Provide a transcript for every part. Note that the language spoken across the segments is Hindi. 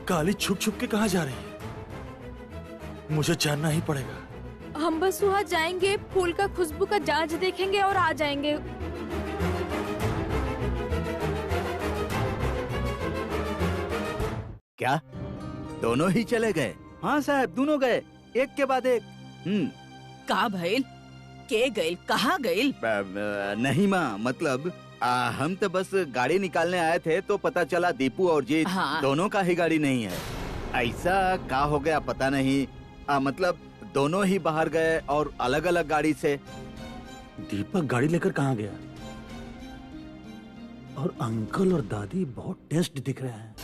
काली छुप छुप के कहाँ जा रही है? मुझे जानना ही पड़ेगा। हम बस वहाँ जाएंगे, फूल का खुशबू का जांच देखेंगे और आ जाएंगे। क्या दोनों ही चले गए? हाँ साहब, दोनों गए, एक के बाद एक। का भइल? के गइल? कहाँ गइल? नहीं माँ, मतलब हम तो बस गाड़ी निकालने आए थे तो पता चला दीपू और जीत दोनों का ही गाड़ी नहीं है। ऐसा का हो गया पता नहीं। मतलब दोनों ही बाहर गए और अलग अलग गाड़ी से। दीपक गाड़ी लेकर कहाँ गया? और अंकल और दादी बहुत टेंस्ड दिख रहे हैं।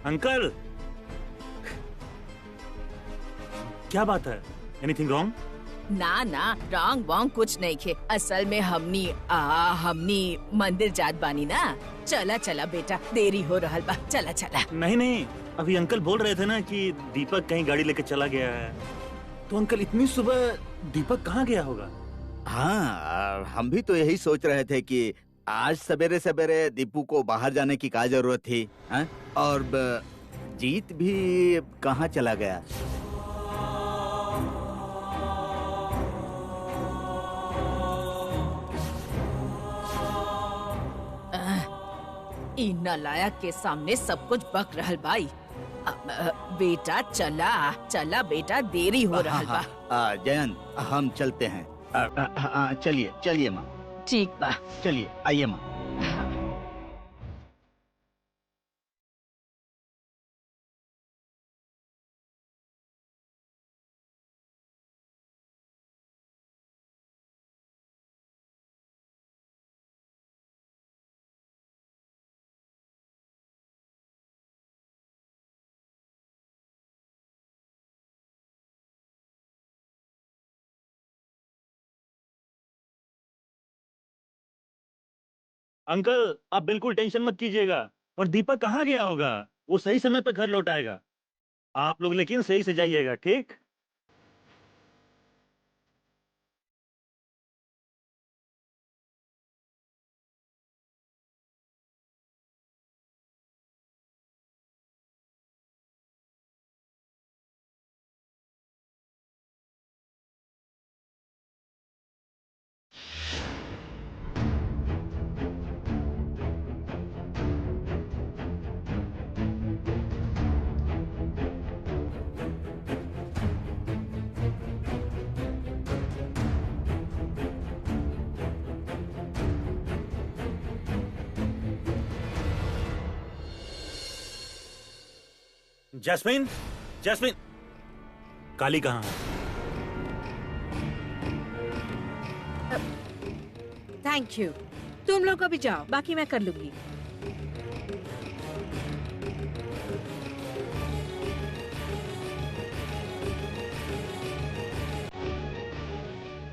अंकल, क्या बात है? Anything wrong? ना ना, रॉन्ग वॉन्ग कुछ नहीं खे। असल में हमनी मंदिर जात बानी ना। चला चला बेटा, देरी हो रहल बा। चला चला। नहीं नहीं, अभी अंकल बोल रहे थे ना कि दीपक कहीं गाड़ी लेकर चला गया है। तो अंकल इतनी सुबह दीपक कहाँ गया होगा? हाँ, हम भी तो यही सोच रहे थे कि आज सवेरे सवेरे दीपू को बाहर जाने की क्या जरूरत थी। और जीत भी कहाँ चला गया? इ नालायक के सामने सब कुछ बक रहल बाई। बेटा चला चला बेटा, देरी हो रहल बा। जयंत, हम चलते हैं। चलिए चलिए माँ। ठीक बा, चलिए, आइए माँ। अंकल, आप बिल्कुल टेंशन मत कीजिएगा। और दीपक कहाँ गया होगा? वो सही समय पर घर लौट आएगा। आप लोग लेकिन सही से जाइएगा, ठीक? जैस्मिन, जैस्मिन, काली कहाँ है? Thank you. तुम लोग अभी जाओ, बाकी मैं कर लूंगी।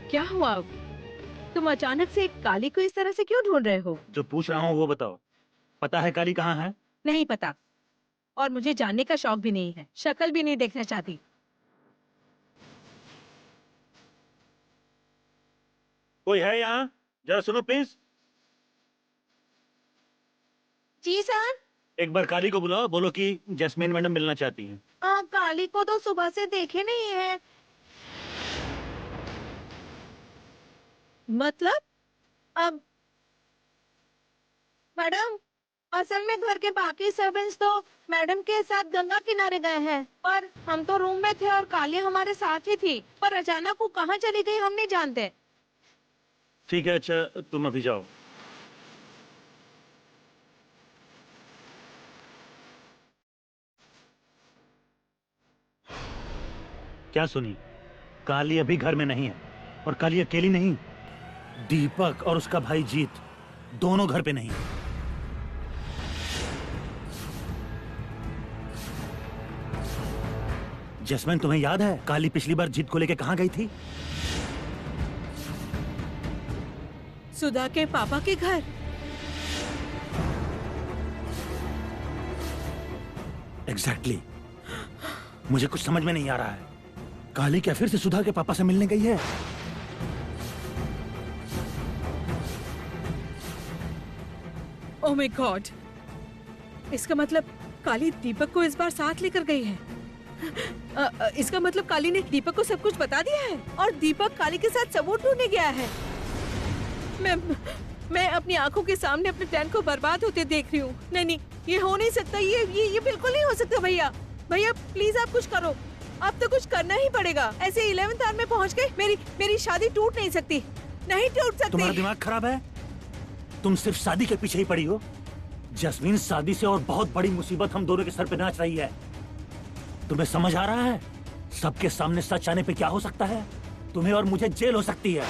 क्या हुआ? तुम अचानक से काली को इस तरह से क्यों ढूंढ रहे हो? जो पूछ रहा हूँ वो बताओ। पता है काली कहाँ है? नहीं पता, और मुझे जानने का शौक भी नहीं है। शक्ल भी नहीं देखना चाहती। कोई है यहाँ? जरा सुनो प्लीज। Ji sir. एक बार काली को बुलाओ, बोलो कि जैस्मिन मैडम मिलना चाहती हैं। काली को तो सुबह से देखे नहीं है। मतलब अब मैडम, असल में घर के बाकी सर्वेंट्स तो मैडम के साथ गंगा किनारे गए हैं, पर हम तो रूम में थे और काली हमारे साथ ही थी। पर अचानक वो कहाँ चली गई हम नहीं जानते। ठीक है, अच्छा तुम अभी जाओ। क्या सुनी? काली अभी घर में नहीं है। और काली अकेली नहीं, दीपक और उसका भाई जीत दोनों घर पे नहीं। जैस्मिन, तुम्हें याद है काली पिछली बार जीत को लेके कहाँ गई थी? सुधा के पापा के घर। एग्जैक्टली। मुझे कुछ समझ में नहीं आ रहा है। काली क्या फिर से सुधा के पापा से मिलने गई है? ओह माय गॉड, इसका मतलब काली दीपक को इस बार साथ लेकर गई है। इसका मतलब काली ने दीपक को सब कुछ बता दिया है और दीपक काली के साथ सबूत ढूंढने गया है। मैं अपनी आंखों के सामने अपने प्लान को बर्बाद होते देख रही हूँ। नहीं नहीं, ये हो नहीं सकता, ये बिल्कुल नहीं हो सकता। भैया भैया प्लीज आप कुछ करो, अब तो कुछ करना ही पड़ेगा। ऐसे 11th आवर में पहुँच के मेरी शादी टूट नहीं सकती, नहीं टूट सकती। तुम्हारा दिमाग खराब है? तुम सिर्फ शादी के पीछे ही पड़ी हो। जस्मीन, शादी से और बहुत बड़ी मुसीबत हम दोनों के सर पे नाच रही है। तुम्हें समझ आ रहा है? सबके सामने सच आने पे क्या हो सकता है? तुम्हें और मुझे जेल हो सकती है।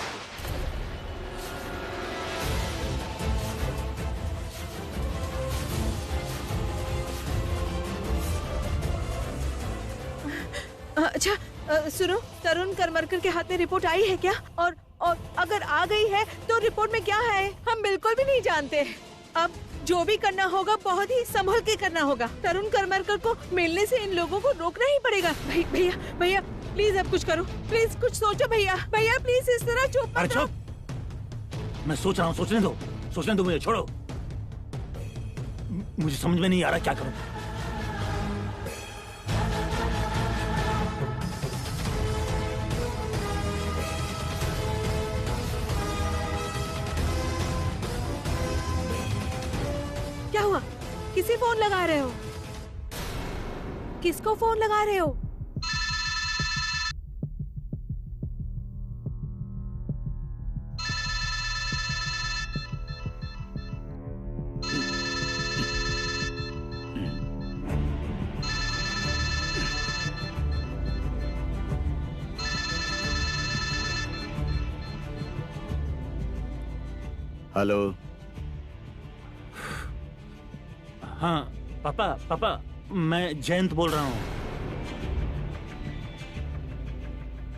अच्छा सुनो, तरुण करमरकर के हाथ में रिपोर्ट आई है क्या? और अगर आ गई है तो रिपोर्ट में क्या है हम बिल्कुल भी नहीं जानते। अब जो भी करना होगा बहुत ही संभल के करना होगा। तरुण करमरकर को मिलने से इन लोगों को रोकना ही पड़ेगा। भैया भैया प्लीज अब कुछ करो, प्लीज कुछ सोचो। भैया भैया प्लीज इस तरह चुप मत रहो। मैं सोच रहा हूँ, सोचने दो मुझे, छोड़ो। मुझे समझ में नहीं आ रहा क्या करूँ। क्या हुआ? किसे फोन लगा रहे हो? किसको फोन लगा रहे हो? हेलो। हाँ पापा, मैं जयंत बोल रहा हूँ।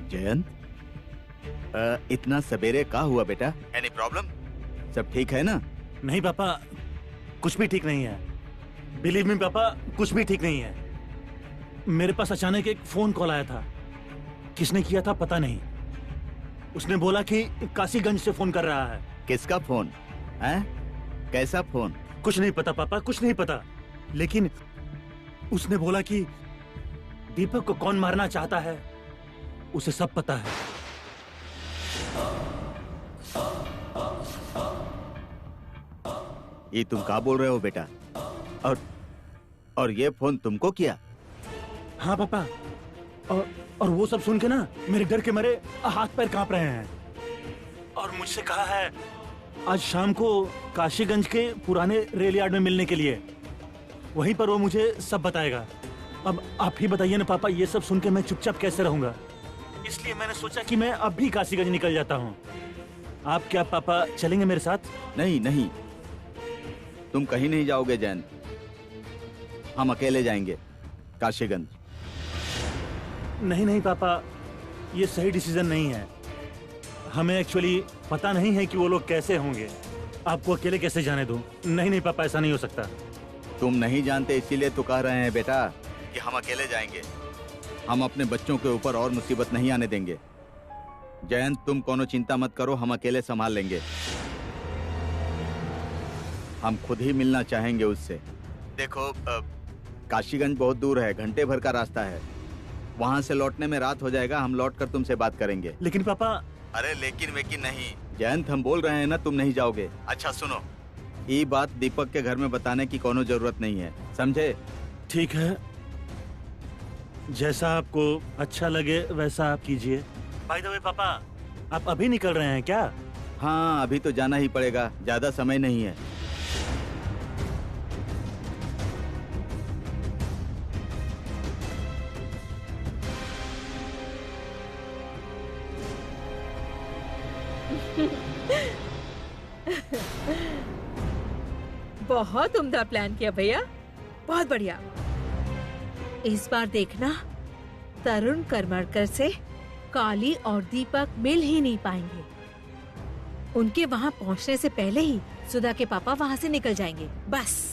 जयंत, इतना सवेरे क्या हुआ बेटा? Any problem? सब ठीक है ना? नहीं पापा, कुछ भी ठीक नहीं है। बिलीव मी पापा, कुछ भी ठीक नहीं है। मेरे पास अचानक एक फोन कॉल आया था। किसने किया था पता नहीं। उसने बोला कि काशीगंज से फोन कर रहा है। किसका फोन है? कैसा फोन? कुछ नहीं पता पापा, कुछ नहीं पता। लेकिन उसने बोला कि दीपक को कौन मारना चाहता है उसे सब पता है। ये तुम क्या बोल रहे हो बेटा? और ये फोन तुमको किया? हाँ पापा, और वो सब सुन के ना मेरे डर के मारे हाथ पैर कांप रहे हैं। और मुझसे कहा है आज शाम को काशीगंज के पुराने रेल यार्ड में मिलने के लिए। वहीं पर वो मुझे सब बताएगा। अब आप ही बताइए ना पापा, ये सब सुन के मैं चुपचाप कैसे रहूंगा? इसलिए मैंने सोचा कि मैं अब भी काशीगंज निकल जाता हूँ। आप क्या पापा चलेंगे मेरे साथ? नहीं नहीं, तुम कहीं नहीं जाओगे जयंत। हम अकेले जाएंगे काशीगंज। नहीं पापा, ये सही डिसीजन नहीं है। हमें एक्चुअली पता नहीं है कि वो लोग कैसे होंगे। आपको अकेले कैसे जाने दूं? नहीं पापा, ऐसा नहीं हो सकता। तुम नहीं जानते इसीलिए तो कह रहे हैं बेटा कि हम अकेले जाएंगे। हम अपने बच्चों के ऊपर और मुसीबत नहीं आने देंगे। जयंत, तुम कोनो चिंता मत करो, हम अकेले संभाल लेंगे। हम खुद ही मिलना चाहेंगे उससे। देखो, काशीगंज बहुत दूर है, घंटे भर का रास्ता है। वहां से लौटने में रात हो जाएगा। हम लौटकर तुमसे बात करेंगे। लेकिन पापा। अरे लेकिन वेकिन नहीं जयंत, हम बोल रहे हैं ना तुम नहीं जाओगे। अच्छा सुनो, ये बात दीपक के घर में बताने की कोनो जरूरत नहीं है, समझे? ठीक है, जैसा आपको अच्छा लगे वैसा आप कीजिए। बाय द वे पापा, आप अभी निकल रहे हैं क्या? हाँ, अभी तो जाना ही पड़ेगा, ज्यादा समय नहीं है। बहुत उम्दा प्लान किया भैया, बहुत बढ़िया। इस बार देखना तरुण करमरकर से काली और दीपक मिल ही नहीं पाएंगे। उनके वहां पहुंचने से पहले ही सुधा के पापा वहां से निकल जाएंगे, बस।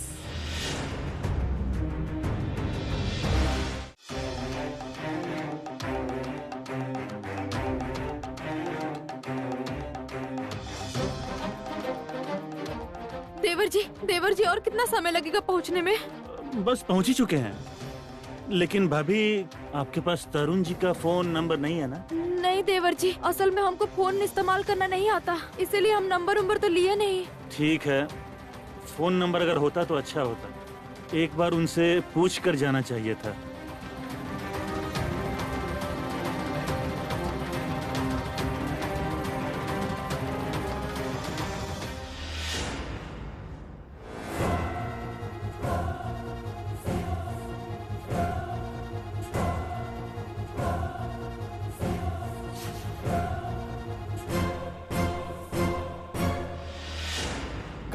देवर जी और कितना समय लगेगा पहुंचने में? बस पहुंच ही चुके हैं। लेकिन भाभी, आपके पास तरुण जी का फोन नंबर नहीं है ना? नहीं देवर जी, असल में हमको फोन इस्तेमाल करना नहीं आता, इसीलिए हम नंबर तो लिए नहीं। ठीक है, फोन नंबर अगर होता तो अच्छा होता। एक बार उनसे पूछ कर जाना चाहिए था।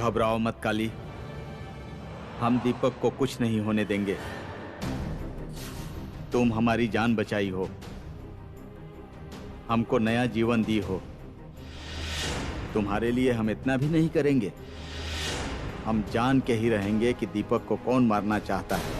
घबराओ मत काली, हम दीपक को कुछ नहीं होने देंगे। तुम हमारी जान बचाई हो, हमको नया जीवन दी हो। तुम्हारे लिए हम इतना भी नहीं करेंगे। हम जान के ही रहेंगे कि दीपक को कौन मारना चाहता है।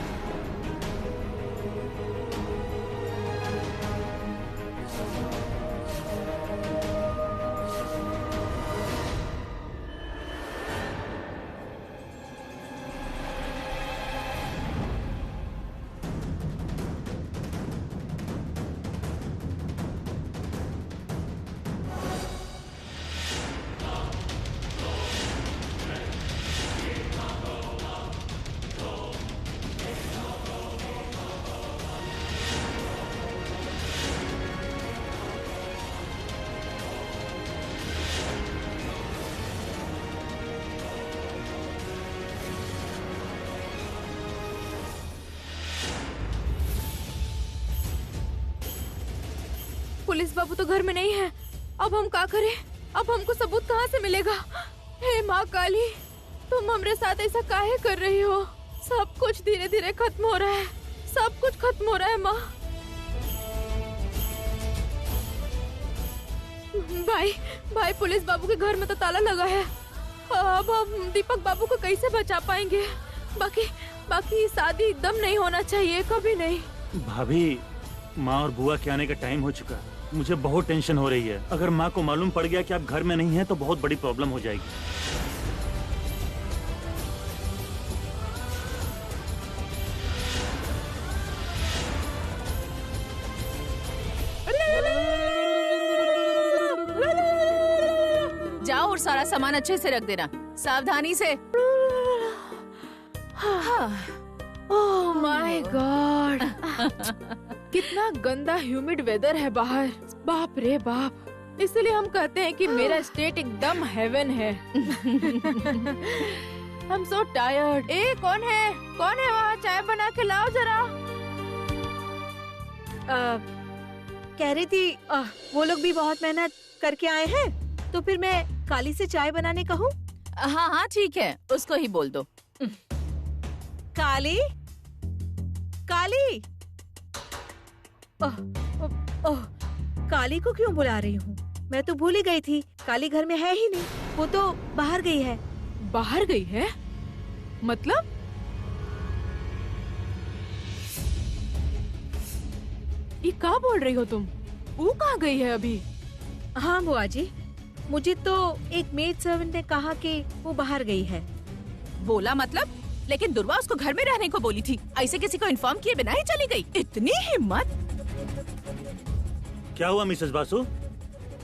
पुलिस बाबू तो घर में नहीं है, अब हम क्या करें? अब हमको सबूत कहाँ से मिलेगा? हे माँ काली, तुम हमरे साथ ऐसा काहे कर रही हो? सब कुछ धीरे धीरे खत्म हो रहा है, सब कुछ खत्म हो रहा है माँ। भाई पुलिस बाबू के घर में तो ताला लगा है। अब हम दीपक बाबू को कैसे बचा पाएंगे? बाकी शादी एकदम नहीं होना चाहिए, कभी नहीं। भाभी, माँ और बुआ के आने का टाइम हो चुका है। मुझे बहुत टेंशन हो रही है। अगर माँ को मालूम पड़ गया कि आप घर में नहीं हैं तो बहुत बड़ी प्रॉब्लम हो जाएगी। जाओ और सारा सामान अच्छे से रख देना, सावधानी से। ओह माय गॉड, कितना गंदा ह्यूमिड वेदर है बाहर, बाप रे बाप। इसलिए हम कहते हैं कि मेरा स्टेट एकदम हेवन है। I'm so tired। कौन है वहाँ? चाय बना के लाओ जरा। कह रही थी वो लोग भी बहुत मेहनत करके आए हैं, तो फिर मैं काली से चाय बनाने कहूँ? हाँ ठीक है, उसको ही बोल दो। काली ओह, काली को क्यों बुला रही हूँ? मैं तो भूल ही गई थी, काली घर में है ही नहीं, वो तो बाहर गई है। बाहर गई है? मतलब? ये क्या बोल रही हो तुम? वो कहाँ गई है अभी? हाँ बुआ जी, मुझे तो एक मेड सर्वेंट ने कहा कि वो बाहर गई है। बोला मतलब? लेकिन दुर्वा उसको घर में रहने को बोली थी, ऐसे किसी को इन्फॉर्म किए बिना ही चली गई। इतनी हिम्मत! क्या हुआ मिसेस बासु?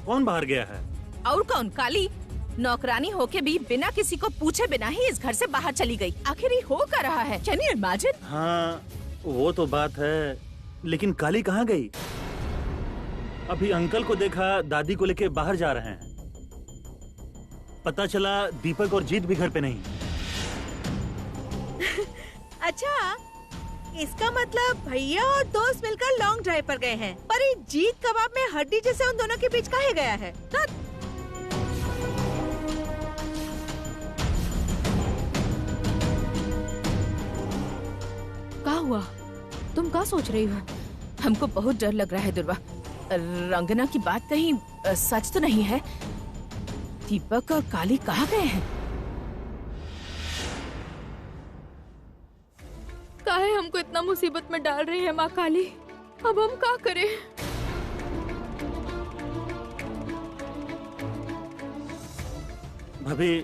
कौन बाहर गया है? और कौन? काली नौकरानी होके भी बिना किसी को पूछे बिना ही इस घर से बाहर चली गई। आखिर ये हो क्या रहा है? Can you imagine? हाँ, वो तो बात है, लेकिन काली कहाँ गई? अभी अंकल को देखा दादी को लेके बाहर जा रहे हैं। पता चला दीपक और जीत भी घर पे नहीं। अच्छा, इसका मतलब भैया और दोस्त मिलकर लॉन्ग ड्राइव पर गए हैं। पर ये जीत कबाब में हड्डी जैसे उन दोनों के बीच काहे गया है? क्या हुआ? तुम क्या सोच रही हो? हमको बहुत डर लग रहा है दुर्वा। रंगना की बात कहीं सच तो नहीं है? दीपक और काली कहाँ गए हैं? काहे हमको इतना मुसीबत में डाल रही है माँ काली? अब हम क्या करें? भाभी,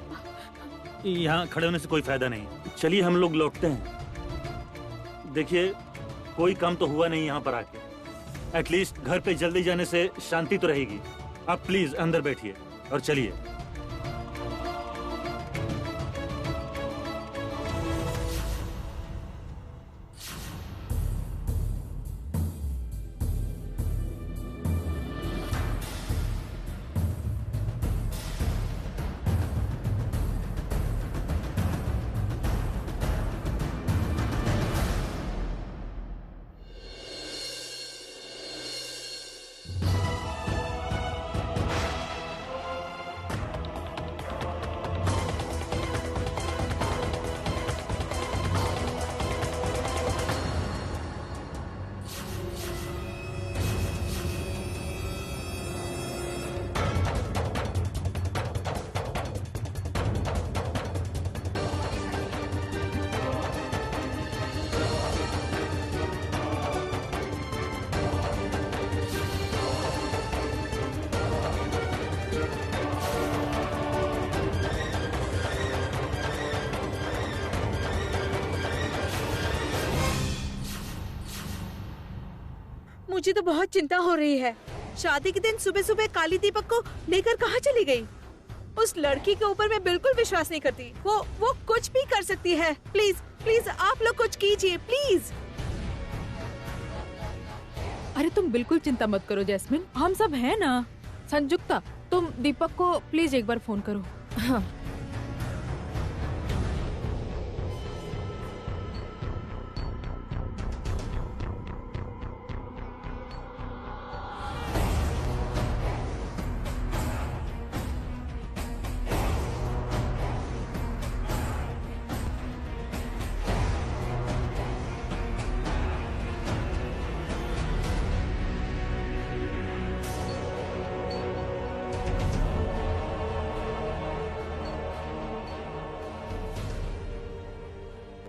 यहाँ खड़े होने से कोई फायदा नहीं। चलिए हम लोग लौटते हैं। देखिए, कोई काम तो हुआ नहीं यहाँ पर आके। एटलीस्ट घर पे जल्दी जाने से शांति तो रहेगी। आप प्लीज अंदर बैठिए और चलिए। मुझे तो बहुत चिंता हो रही है। शादी के दिन सुबह सुबह काली दीपक को लेकर कहाँ चली गई? उस लड़की के ऊपर मैं बिल्कुल विश्वास नहीं करती। वो कुछ भी कर सकती है। प्लीज प्लीज आप लोग कुछ कीजिए प्लीज। अरे तुम बिल्कुल चिंता मत करो जैस्मिन, हम सब हैं ना। संजुक्ता, तुम दीपक को प्लीज एक बार फोन करो। हाँ।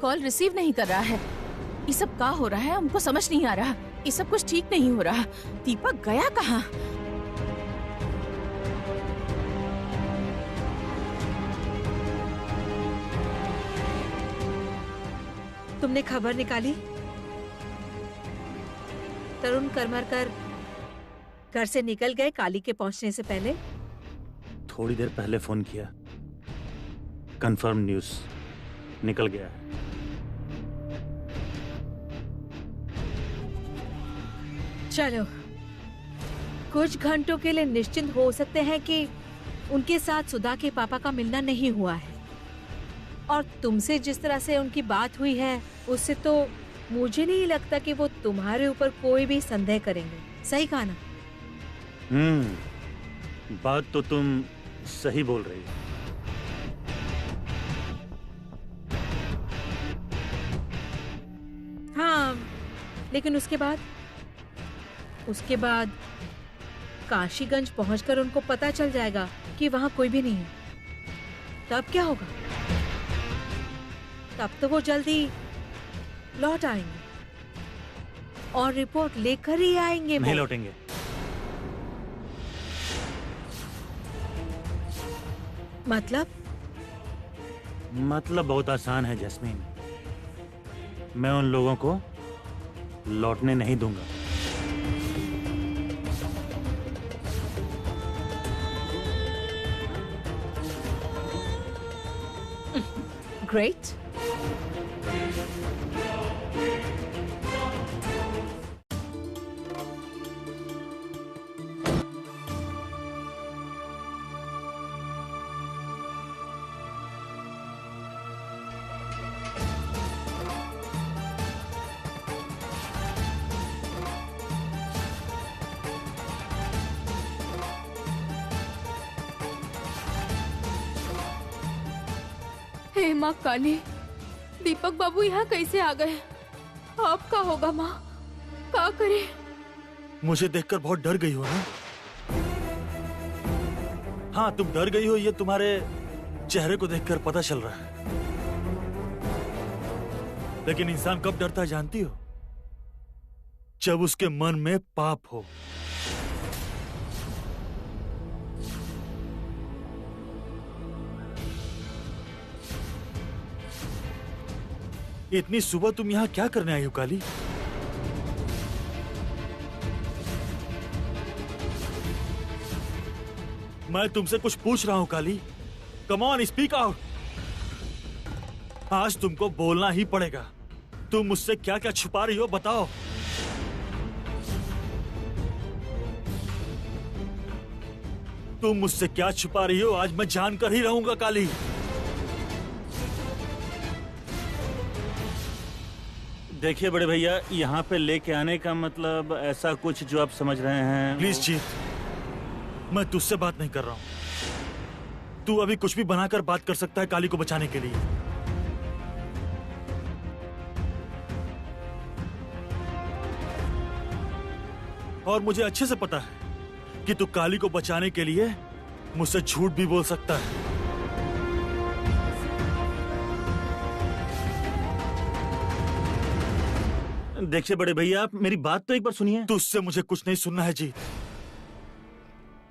कॉल रिसीव नहीं कर रहा है। ये सब क्या हो रहा है, हमको समझ नहीं आ रहा। ये सब कुछ ठीक नहीं हो रहा। दीपक गया कहाँ? तुमने खबर निकाली? तरुण करमरकर घर से निकल गए काली के पहुंचने से पहले? थोड़ी देर पहले फोन किया। कंफर्म न्यूज़ निकल गया है। चलो, कुछ घंटों के लिए निश्चिंत हो सकते हैं कि उनके साथ सुधा के पापा का मिलना नहीं हुआ है। और तुमसे जिस तरह से उनकी बात हुई है, उससे तो मुझे नहीं लगता कि वो तुम्हारे ऊपर कोई भी संदेह करेंगे। सही कहा ना? बात तो तुम सही बोल रही हो। हाँ, लेकिन उसके बाद काशीगंज पहुंचकर उनको पता चल जाएगा कि वहां कोई भी नहीं है। तब क्या होगा? तब तो वो जल्दी लौट आएंगे और रिपोर्ट लेकर ही आएंगे। नहीं लौटेंगे। मतलब बहुत आसान है जैस्मीन। मैं उन लोगों को लौटने नहीं दूंगा। ग्रेट। हे माँ काली, दीपक बाबू यहाँ कैसे आ गए? अब क्या होगा माँ? क्या करे? मुझे देखकर बहुत डर गई हो ना? हाँ, तुम डर गई हो, ये तुम्हारे चेहरे को देखकर पता चल रहा है। लेकिन इंसान कब डरता है जानती हो? जब उसके मन में पाप हो। इतनी सुबह तुम यहाँ क्या करने आई हो काली? मैं तुमसे कुछ पूछ रहा हूँ Kali. Come on, speak out. आज तुमको बोलना ही पड़ेगा। तुम मुझसे क्या क्या छुपा रही हो, बताओ। तुम मुझसे क्या छुपा रही हो, आज मैं जानकर ही रहूंगा काली। देखिए बड़े भैया, यहाँ पे लेके आने का मतलब ऐसा कुछ जो आप समझ रहे हैं। प्लीज जीत, मैं तुझसे बात नहीं कर रहा हूँ। तू अभी कुछ भी बनाकर बात कर सकता है काली को बचाने के लिए। और मुझे अच्छे से पता है कि तू काली को बचाने के लिए मुझसे झूठ भी बोल सकता है। देखिए बड़े भैया, आप मेरी बात तो एक बार सुनिए। तुझसे मुझे कुछ नहीं सुनना है जीत।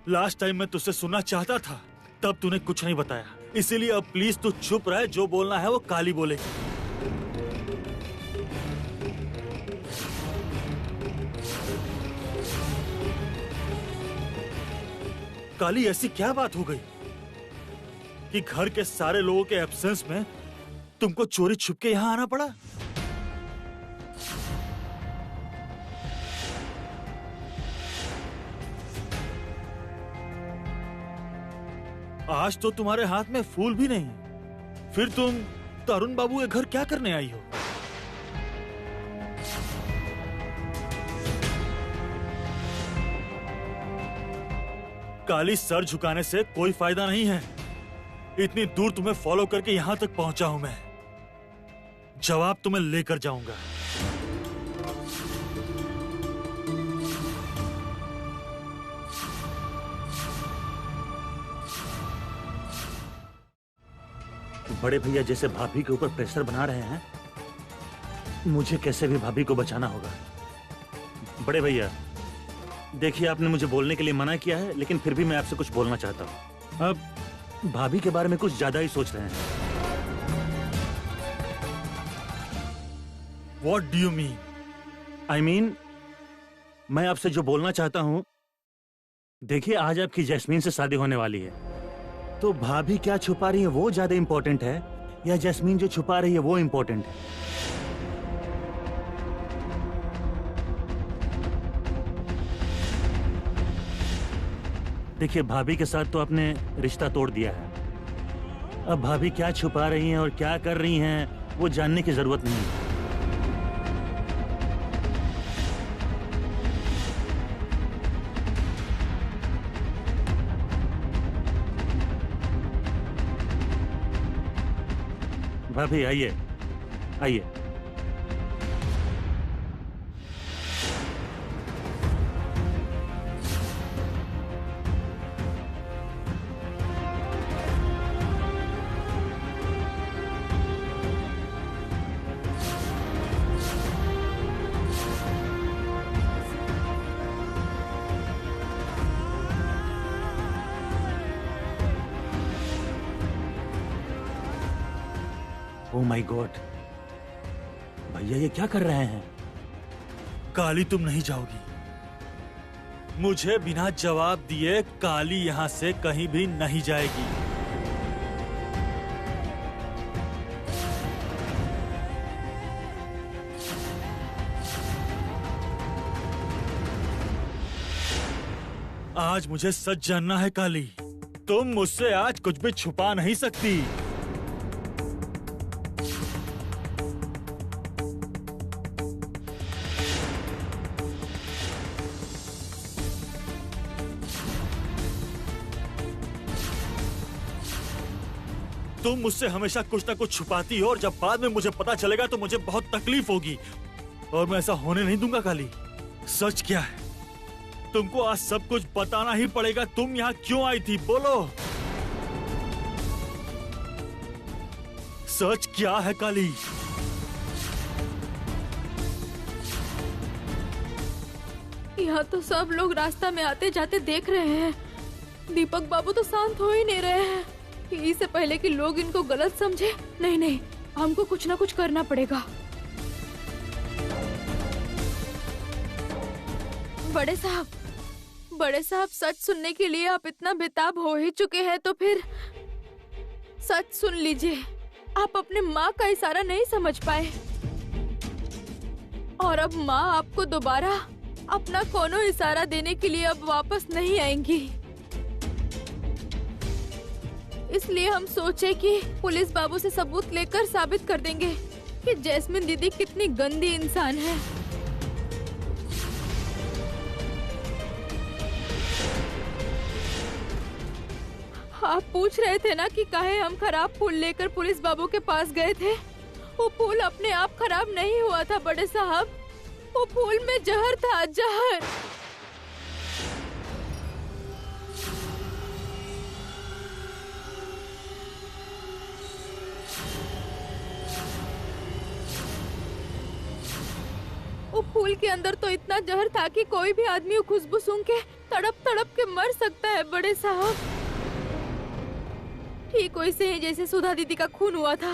लास्ट टाइम मैं तुझसे सुनना चाहता था, तब तूने कुछ नहीं बताया। इसीलिए अब प्लीज तू चुप रहे। जो बोलना है वो काली बोलेगी। काली, ऐसी क्या बात हो गई कि घर के सारे लोगों के एब्सेंस में तुमको चोरी छुप के यहां आना पड़ा? आज तो तुम्हारे हाथ में फूल भी नहीं, फिर तुम तरुण बाबू के घर क्या करने आई हो? काली, सर झुकाने से कोई फायदा नहीं है। इतनी दूर तुम्हें फॉलो करके यहां तक पहुंचा हूं मैं। जवाब तुम्हें लेकर जाऊंगा। बड़े भैया जैसे भाभी के ऊपर प्रेशर बना रहे हैं, मुझे कैसे भी भाभी को बचाना होगा। बड़े भैया देखिए, आपने मुझे बोलने के लिए मना किया है, लेकिन फिर भी मैं आपसे कुछ बोलना चाहता हूँ। अब भाभी के बारे में कुछ ज्यादा ही सोच रहे हैं। What do you mean? I mean, मैं आपसे जो बोलना चाहता हूँ, देखिए आज आपकी जैस्मीन से शादी होने वाली है, तो भाभी क्या छुपा रही है वो ज्यादा इंपॉर्टेंट है या जैस्मीन जो छुपा रही है वो इंपॉर्टेंट है? देखिए भाभी के साथ तो आपने रिश्ता तोड़ दिया है। अब भाभी क्या छुपा रही हैं और क्या कर रही हैं वो जानने की जरूरत नहीं है। भाभी आइए आइए। ओह माय गॉड, भैया ये क्या कर रहे हैं? काली तुम नहीं जाओगी। मुझे बिना जवाब दिए काली यहां से कहीं भी नहीं जाएगी। आज मुझे सच जानना है काली, तुम मुझसे आज कुछ भी छुपा नहीं सकती। तुम मुझसे हमेशा कुछ ना कुछ छुपाती हो और जब बाद में मुझे पता चलेगा तो मुझे बहुत तकलीफ होगी, और मैं ऐसा होने नहीं दूंगा काली। सच क्या है? तुमको आज सब कुछ बताना ही पड़ेगा। तुम यहाँ क्यों आई थी, बोलो। सच क्या है काली? यहाँ तो सब लोग रास्ता में आते जाते देख रहे हैं। दीपक बाबू तो शांत हो ही नहीं रहे हैं। इससे पहले कि लोग इनको गलत समझे, नहीं नहीं, हमको कुछ ना कुछ करना पड़ेगा। बड़े साहब सच सुनने के लिए आप इतना बेताब हो ही चुके हैं तो फिर सच सुन लीजिए। आप अपने माँ का इशारा नहीं समझ पाए और अब माँ आपको दोबारा अपना कोनो इशारा देने के लिए अब वापस नहीं आएंगी। इसलिए हम सोचे कि पुलिस बाबू से सबूत लेकर साबित कर देंगे कि जैस्मिन दीदी कितनी गंदी इंसान है। आप पूछ रहे थे ना कि काहे हम खराब फूल लेकर पुलिस बाबू के पास गए थे। वो फूल अपने आप खराब नहीं हुआ था बड़े साहब, वो फूल में जहर था, जहर। वो फूल के अंदर तो इतना जहर था कि कोई भी आदमी वो खुशबू सूंघ के तड़प तड़प के मर सकता है बड़े साहब। ठीक वैसे ही जैसे सुधा दीदी का खून हुआ था।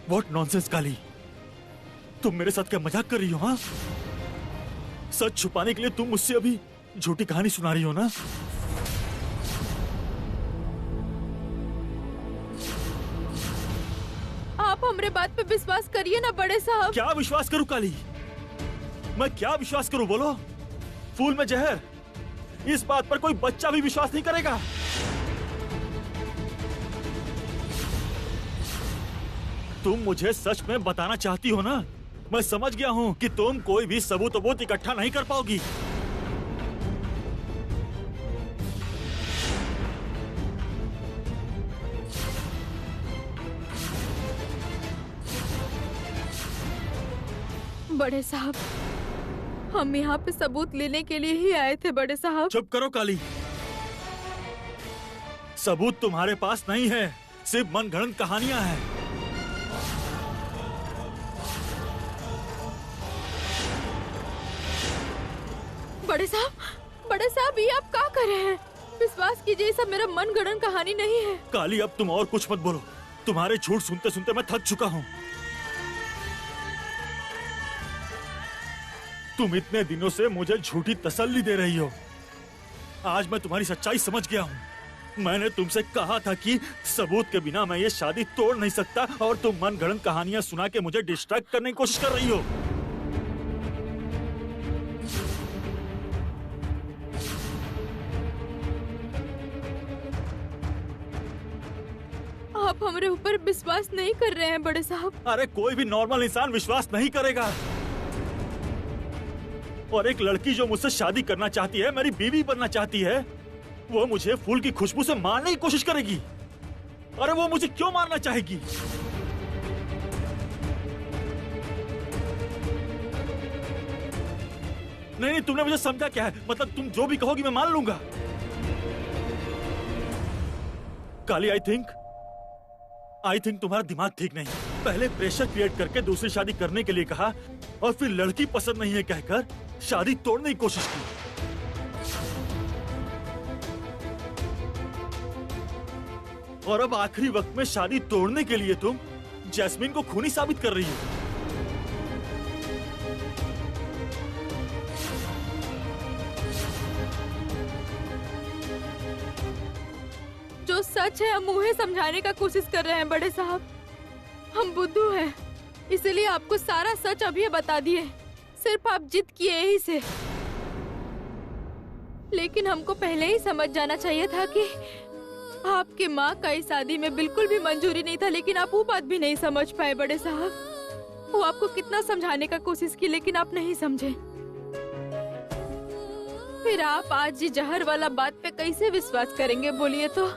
What nonsense काली, तुम मेरे साथ क्या मजाक कर रही हो? हाँ, सच छुपाने के लिए तुम मुझसे अभी झूठी कहानी सुना रही हो ना? आप हमारे बात पे विश्वास करिए ना बड़े साहब। क्या विश्वास करूं काली? मैं क्या विश्वास करूं बोलो? फूल में जहर, इस बात पर कोई बच्चा भी विश्वास नहीं करेगा। तुम मुझे सच में बताना चाहती हो ना? मैं समझ गया हूं कि तुम कोई भी सबूत इकट्ठा नहीं कर पाओगी। बड़े साहब, हम यहाँ पे सबूत लेने के लिए ही आए थे बड़े साहब। चुप करो काली, सबूत तुम्हारे पास नहीं है, सिर्फ मनगढ़ंत कहानियां हैं। बड़े साहब ये आप क्या कर रहे हैं? विश्वास कीजिए, सब मेरा मनगढ़ंत कहानी नहीं है। काली अब तुम और कुछ मत बोलो, तुम्हारे झूठ सुनते सुनते मैं थक चुका हूँ। तुम इतने दिनों से मुझे झूठी तसल्ली दे रही हो, आज मैं तुम्हारी सच्चाई समझ गया हूँ। मैंने तुमसे कहा था कि सबूत के बिना मैं ये शादी तोड़ नहीं सकता और तुम मनगढ़ंत कहानियां सुना के मुझे डिस्ट्रैक्ट करने की कोशिश कर रही हो। आप हमारे ऊपर विश्वास नहीं कर रहे हैं बड़े साहब। अरे कोई भी नॉर्मल इंसान विश्वास नहीं करेगा। और एक लड़की जो मुझसे शादी करना चाहती है, मेरी बीवी बनना चाहती है, वो मुझे फूल की खुशबू से मारने की कोशिश करेगी। अरे वो मुझे क्यों मारना चाहेगी? नहीं, तुमने मुझे समझा क्या है? मतलब तुम जो भी कहोगी मैं मान लूंगा। काली, आई थिंक तुम्हारा दिमाग ठीक नहीं। पहले प्रेशर क्रिएट करके दूसरी शादी करने के लिए कहा और फिर लड़की पसंद नहीं है कहकर शादी तोड़ने की कोशिश की। और अब आखिरी वक्त में शादी तोड़ने के लिए तुम जैस्मिन को खूनी साबित कर रही हो। जो सच है हम उन्हें समझाने का कोशिश कर रहे हैं बड़े साहब। हम बुद्धू हैं, इसलिए आपको सारा सच अभी बता दिए, सिर्फ आप जिद किए ही से। लेकिन हमको पहले ही समझ जाना चाहिए था कि आपके माँ का इस शादी में बिल्कुल भी मंजूरी नहीं था, लेकिन आप वो बात भी नहीं समझ पाए बड़े साहब। वो आपको कितना समझाने का कोशिश की लेकिन आप नहीं समझे। फिर आप आज ये जहर वाला बात पे कैसे विश्वास करेंगे बोलिए तो?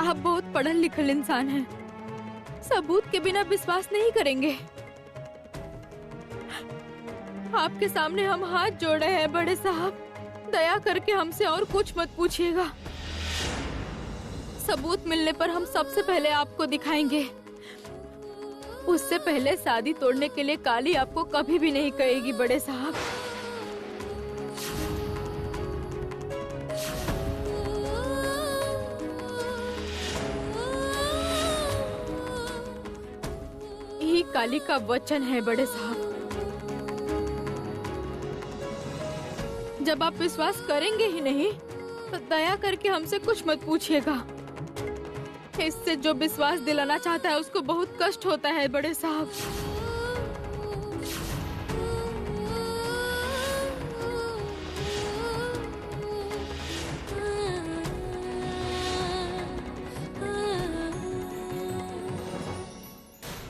आप बहुत पढ़ल लिखल इंसान हैं, सबूत के बिना विश्वास नहीं करेंगे। आपके सामने हम हाथ जोड़े हैं बड़े साहब, दया करके हमसे और कुछ मत पूछिएगा। सबूत मिलने पर हम सबसे पहले आपको दिखाएंगे। उससे पहले शादी तोड़ने के लिए काली आपको कभी भी नहीं कहेगी बड़े साहब। यही काली का वचन है बड़े साहब। जब आप विश्वास करेंगे ही नहीं तो दया करके हमसे कुछ मत पूछिएगा। इससे जो विश्वास दिलाना चाहता है उसको बहुत कष्ट होता है बड़े साहब।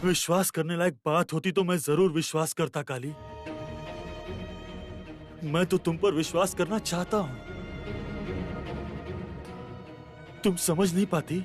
विश्वास करने लायक बात होती तो मैं जरूर विश्वास करता काली। मैं तो तुम पर विश्वास करना चाहता हूं, तुम समझ नहीं पाती।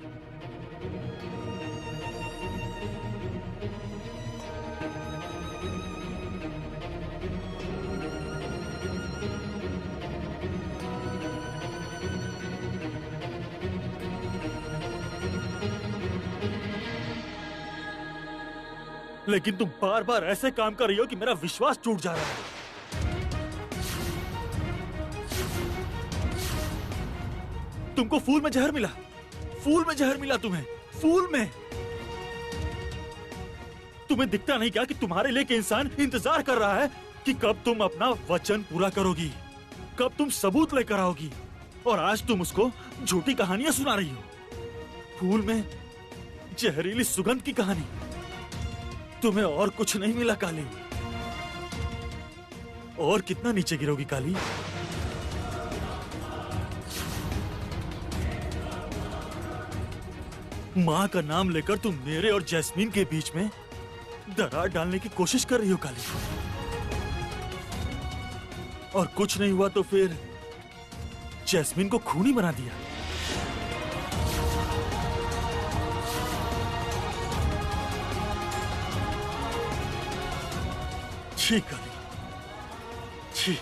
लेकिन तुम बार बार ऐसे काम कर रही हो कि मेरा विश्वास टूट जा रहा है। तुमको फूल में जहर मिला, फूल में जहर मिला तुम्हें, फूल में। तुम्हें दिखता नहीं क्या कि तुम्हारे लिए कि इंसान इंतजार कर रहा है कि कब तुम अपना वचन पूरा करोगी, कब तुम सबूत लेकर आओगी, और आज तुम उसको झूठी कहानियां सुना रही हो। फूल में जहरीली सुगंध की कहानी। तुम्हें और कुछ नहीं मिला काली। और कितना नीचे गिरोगी काली? माँ का नाम लेकर तुम मेरे और जैस्मीन के बीच में दरार डालने की कोशिश कर रही हो काली। और कुछ नहीं हुआ तो फिर जैस्मीन को खूनी बना दिया। छी काली, छी।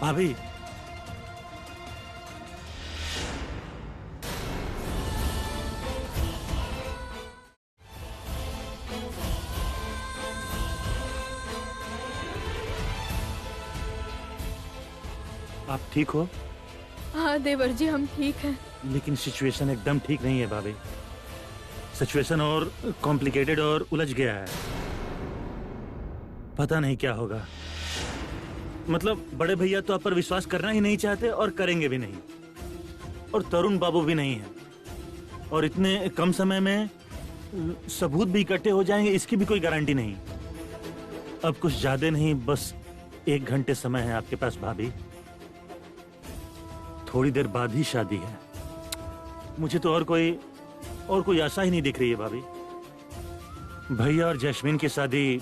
भाभी, आप ठीक हो? हाँ देवर जी, हम ठीक हैं। लेकिन सिचुएशन एकदम ठीक नहीं है भाभी। सिचुएशन और कॉम्प्लिकेटेड और उलझ गया है। पता नहीं क्या होगा। मतलब बड़े भैया तो आप पर विश्वास करना ही नहीं चाहते और करेंगे भी नहीं, और तरुण बाबू भी नहीं है, और इतने कम समय में सबूत भी इकट्ठे हो जाएंगे इसकी भी कोई गारंटी नहीं। अब कुछ ज्यादा नहीं, बस 1 घंटे समय है आपके पास भाभी। थोड़ी देर बाद ही शादी है। मुझे तो और कोई आशा ही नहीं दिख रही है भाभी। भैया और जैस्मीन की शादी,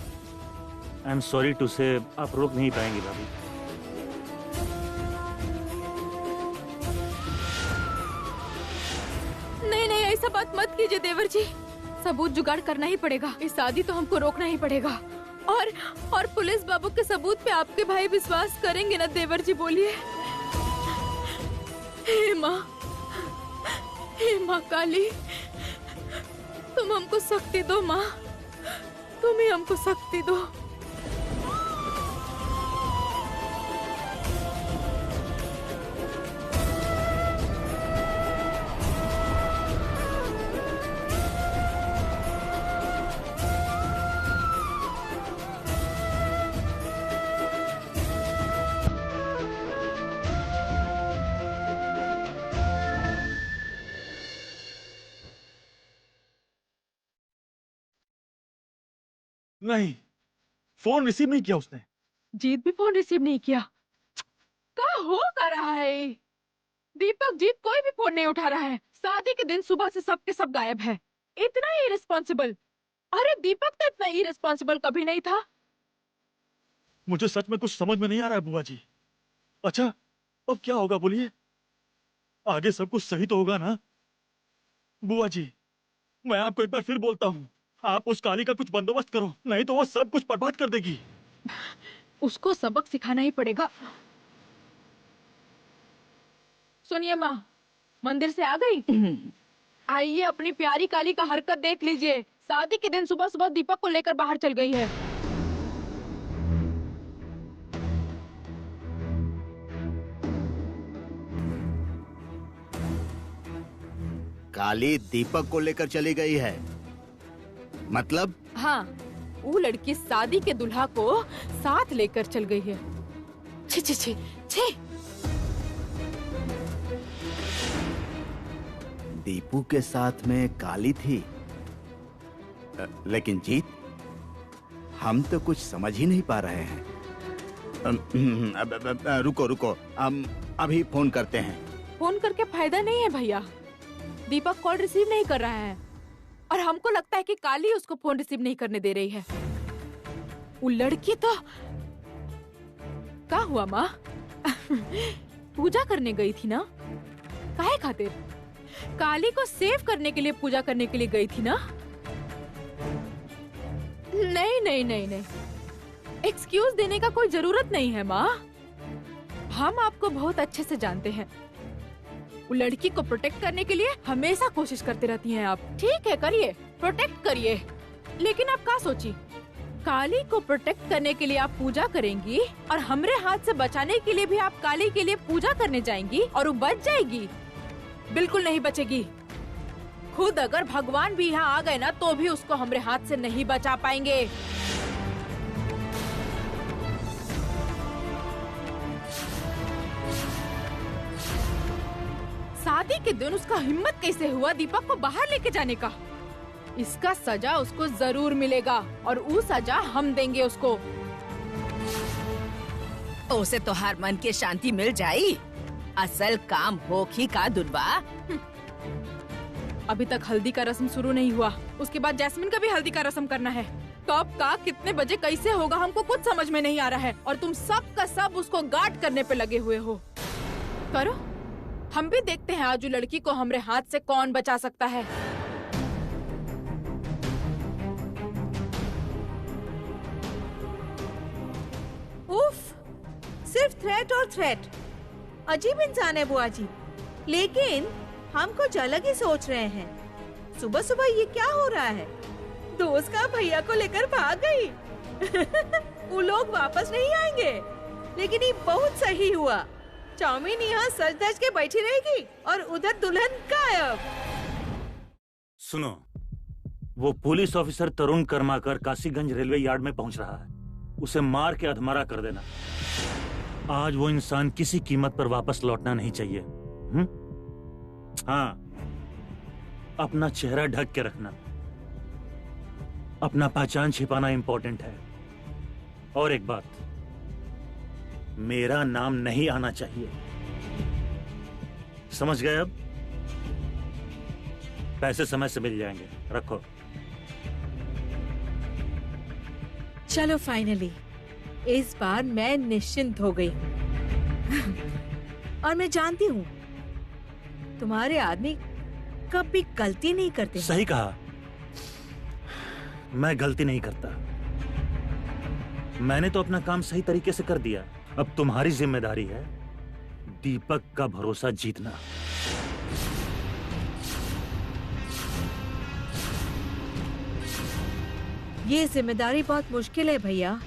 आई एम सॉरी टू से, आप रोक नहीं पाएंगे भाभी। नहीं नहीं, ऐसा बात मत कीजिए देवर जी। सबूत जुगाड़ करना ही पड़ेगा। इस शादी तो हमको रोकना ही पड़ेगा। और पुलिस बाबू के सबूत पे आपके भाई विश्वास करेंगे ना देवर जी? बोलिए। हे माँ काली, तुम हमको शक्ति दो माँ, तुम ही हमको शक्ति दो। नहीं, फोन रिसीव नहीं किया उसने। जीत भी फोन रिसीव नहीं किया। क्या हो कर रहा है? दीपक, जीत कोई भी फोन नहीं उठा रहा है। शादी के दिन सुबह से सब के सब गायब है। इतना इरेस्पॉन्सिबल। अरे दीपक तो इतना इरेस्पॉन्सिबल कभी नहीं था। मुझे सच में कुछ समझ में नहीं आ रहा है बुआ जी। अच्छा अब क्या होगा बोलिए? आगे सब कुछ सही तो होगा ना? बुआ जी मैं आपको एक बार फिर बोलता हूँ, आप उस काली का कुछ बंदोबस्त करो, नहीं तो वो सब कुछ बर्बाद कर देगी। उसको सबक सिखाना ही पड़ेगा। सुनिए माँ, मंदिर से आ गई? आइए अपनी प्यारी काली का हरकत देख लीजिए। शादी के दिन सुबह सुबह दीपक को लेकर बाहर चल गई है। काली दीपक को लेकर चली गई है मतलब? हाँ, वो लड़की शादी के दूल्हा को साथ लेकर चल गई है। छी छी छी छी। दीपू के साथ में काली थी, लेकिन जीत हम तो कुछ समझ ही नहीं पा रहे हैं। रुको रुको, हम अभी फोन करते हैं। फोन करके फायदा नहीं है भैया, दीपक कॉल रिसीव नहीं कर रहा है और हमको लगता है कि काली उसको फोन रिसीव नहीं करने दे रही है। वो लड़की तो क्या हुआ माँ? पूजा करने गई थी ना? काहे खातिर? काली को सेव करने के लिए पूजा करने के लिए गई थी ना? नहीं नहीं नहीं नहीं, एक्सक्यूज देने का कोई जरूरत नहीं है माँ। हम आपको बहुत अच्छे से जानते हैं। वो लड़की को प्रोटेक्ट करने के लिए हमेशा कोशिश करते रहती हैं आप। ठीक है, करिए, प्रोटेक्ट करिए, लेकिन आप क्या सोची, काली को प्रोटेक्ट करने के लिए आप पूजा करेंगी और हमरे हाथ से बचाने के लिए भी आप काली के लिए पूजा करने जाएंगी और वो बच जाएगी? बिल्कुल नहीं बचेगी। खुद अगर भगवान भी यहाँ आ गए ना तो भी उसको हमरे हाथ से नहीं बचा पाएंगे। शादी के दिन उसका हिम्मत कैसे हुआ दीपक को बाहर लेके जाने का? इसका सजा उसको जरूर मिलेगा और वो सजा हम देंगे उसको। उसे तो हर मन की शांति मिल जाई, असल काम होखी का दुर्वा। अभी तक हल्दी का रस्म शुरू नहीं हुआ, उसके बाद जैस्मिन का भी हल्दी का रस्म करना है। कब का कितने बजे कैसे होगा हमको कुछ समझ में नहीं आ रहा है और तुम सब का सब उसको गार्ड करने पे लगे हुए हो। करो, हम भी देखते हैं आज लड़की को हमरे हाथ से कौन बचा सकता है। उफ, सिर्फ थ्रेट और थ्रेट। अजीब इंसान है बुआ जी, लेकिन हम कुछ अलग ही सोच रहे हैं। सुबह सुबह ये क्या हो रहा है? दोस्त का भैया को लेकर भाग गई। वो लोग वापस नहीं आएंगे, लेकिन ये बहुत सही हुआ। चाउमीन यहाँ सज धज के बैठी रहेगी और उधर दुल्हन गायब। सुनो, वो पुलिस ऑफिसर तरुण कर्माकर काशीगंज रेलवे यार्ड में पहुंच रहा है। उसे मार के अधमरा कर देना। आज वो इंसान किसी कीमत पर वापस लौटना नहीं चाहिए। हाँ, अपना चेहरा ढक के रखना, अपना पहचान छिपाना इंपॉर्टेंट है। और एक बात, मेरा नाम नहीं आना चाहिए, समझ गए? अब पैसे समय से मिल जाएंगे, रखो। चलो फाइनली, इस बार मैं निश्चिंत हो गई हूँ। और मैं जानती हूँ तुम्हारे आदमी कभी गलती नहीं करते। सही कहा, मैं गलती नहीं करता। मैंने तो अपना काम सही तरीके से कर दिया। अब तुम्हारी जिम्मेदारी है दीपक का भरोसा जीतना। ये जिम्मेदारी बहुत मुश्किल है भैया।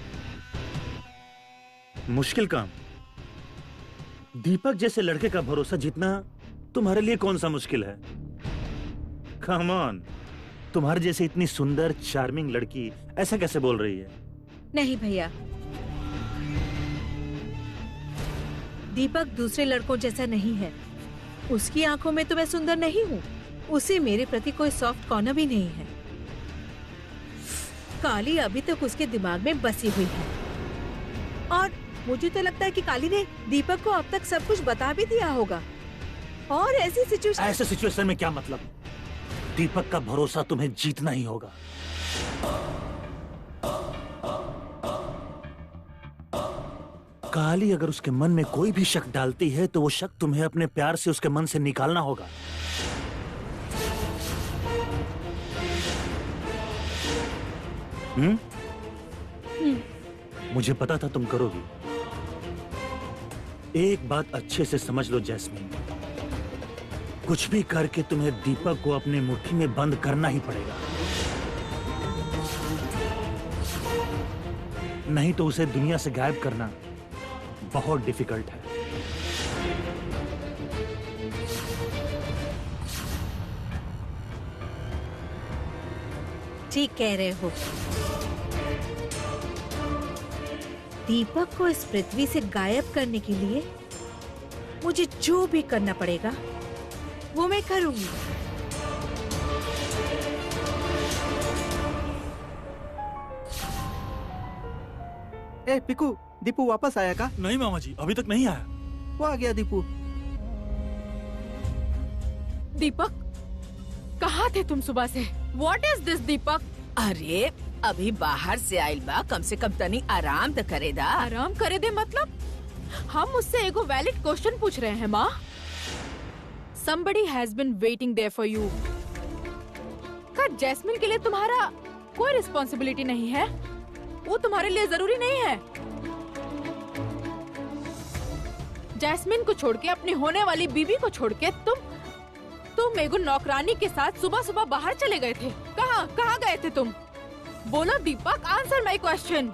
मुश्किल काम? दीपक जैसे लड़के का भरोसा जीतना तुम्हारे लिए कौन सा मुश्किल है? कम ऑन, तुम्हारे जैसे इतनी सुंदर चार्मिंग लड़की ऐसा कैसे बोल रही है? नहीं भैया, दीपक दूसरे लड़कों जैसा नहीं है। उसकी आंखों में तो मैं सुंदर नहीं हूँ, उसे मेरे प्रति कोई सॉफ्ट कॉर्नर भी नहीं है। काली अभी तक उसके दिमाग में बसी हुई है और मुझे तो लगता है कि काली ने दीपक को अब तक सब कुछ बता भी दिया होगा। और ऐसे सिचुएशन में क्या मतलब? दीपक का भरोसा तुम्हें जीतना ही होगा। काली अगर उसके मन में कोई भी शक डालती है तो वो शक तुम्हें अपने प्यार से उसके मन से निकालना होगा। मुझे पता था तुम करोगी। एक बात अच्छे से समझ लो जैस्मिन, कुछ भी करके तुम्हें दीपक को अपने मुट्ठी में बंद करना ही पड़ेगा, नहीं तो उसे दुनिया से गायब करना बहुत डिफिकल्ट है। ठीक कह रहे हो। दीपक को इस पृथ्वी से गायब करने के लिए मुझे जो भी करना पड़ेगा वो मैं करूंगी। ए पिकू, दीपू वापस आया का? नहीं मामा जी, अभी तक नहीं आया। वो आ गया दीपू। दीपक, कहाँ थे तुम सुबह से? What is this दीपक? अरे अभी बाहर से आइल बा, कम से कम तनी आराम तो करे दा। आराम करे दे मतलब? हम मुझसे एगो वैलिड क्वेश्चन पूछ रहे हैं माँ। Somebody has been waiting there for you। क्या जैस्मिन के लिए तुम्हारा कोई रिस्पॉन्सिबिलिटी नहीं है? वो तुम्हारे लिए जरूरी नहीं है? जैस्मिन को छोड़ के, अपनी होने वाली बीवी को छोड़ के तुम एगो नौकरानी के साथ सुबह सुबह बाहर चले गए थे। कहाँ गए थे तुम? बोलो दीपक, आंसर माय क्वेश्चन।